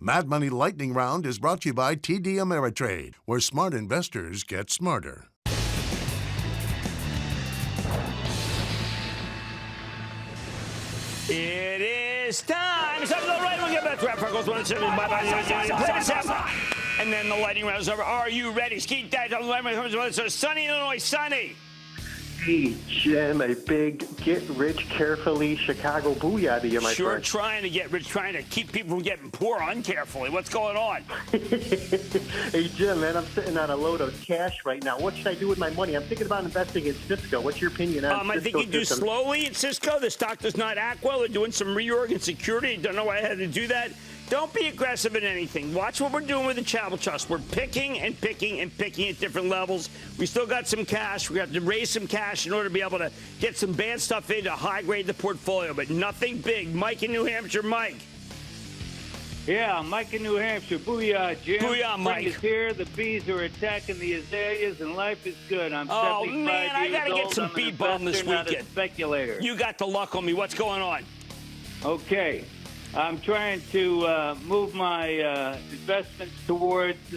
Mad Money Lightning Round is brought to you by TD Ameritrade, where smart investors get smarter. It is time. It's time to go right. We'll get back to our Freckles. And then the lightning round is over. Are you ready? Skeet that. So sunny Illinois, sunny. Hey, Jim, a big get-rich-carefully Chicago booyah to you, my Sure, friend. trying to get rich, trying to keep people from getting poor uncarefully. What's going on? Hey, Jim, man, I'm sitting on a load of cash right now. What should I do with my money? I'm thinking about investing in Cisco. What's your opinion on Cisco? I think you do slowly at Cisco. The stock does not act well. They're doing some reorg and security. Don't know why I had to do that. Don't be aggressive in anything. Watch what we're doing with the Travel Trust. We're picking and picking and picking at different levels. We still got some cash. We have to raise some cash in order to be able to get some bad stuff in to high-grade the portfolio, but nothing big. Mike in New Hampshire. Mike. Yeah, Mike in New Hampshire. Booyah, Jim. Booyah, Mike. Spring is here. The bees are attacking the azaleas, and life is good. I'm 75 man, I got to get some bee balm this weekend. Not a speculator. You got the luck on me. What's going on? Okay. I'm trying to move my investments towards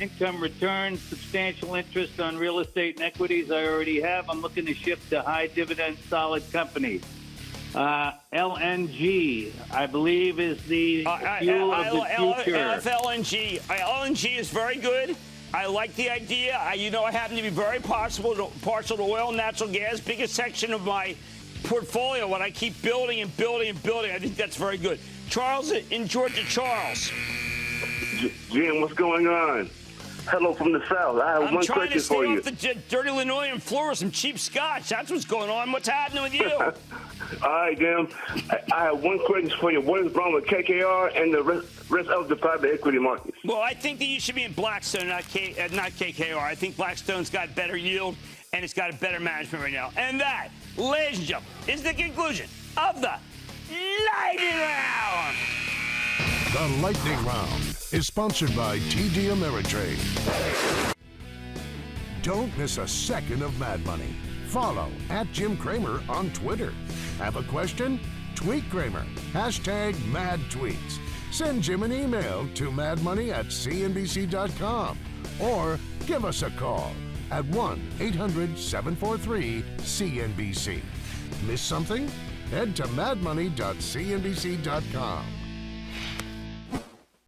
income returns, substantial interest on real estate and equities I already have. I'm looking to shift to high dividend, solid companies. LNG, I believe, is the fuel of the future. LNG. LNG is very good. I like the idea. I happen to be very partial to oil and natural gas. Biggest section of my portfolio, what I keep building and building and building. I think that's very good. Charles in Georgia. Charles. Jim, what's going on? Hello from the South. I have one question for you. I'm trying to stay off the dirty linoleum floor with some cheap scotch. That's what's going on. What's happening with you? All right, Jim. I have one question for you. What is wrong with KKR and the rest of the private equity markets? Well, I think that you should be in Blackstone, not KKR. I think Blackstone's got better yield, and it's got a better management right now. And that, ladies and gentlemen, is the conclusion of the Lightning Round. The Lightning Round is sponsored by TD Ameritrade. Don't miss a second of Mad Money. Follow @JimCramer on Twitter. Have a question? Tweet Cramer. #MadTweets. Send Jim an email to madmoney@cnbc.com or give us a call at 1-800-743-CNBC. Miss something? Head to madmoney.cnbc.com.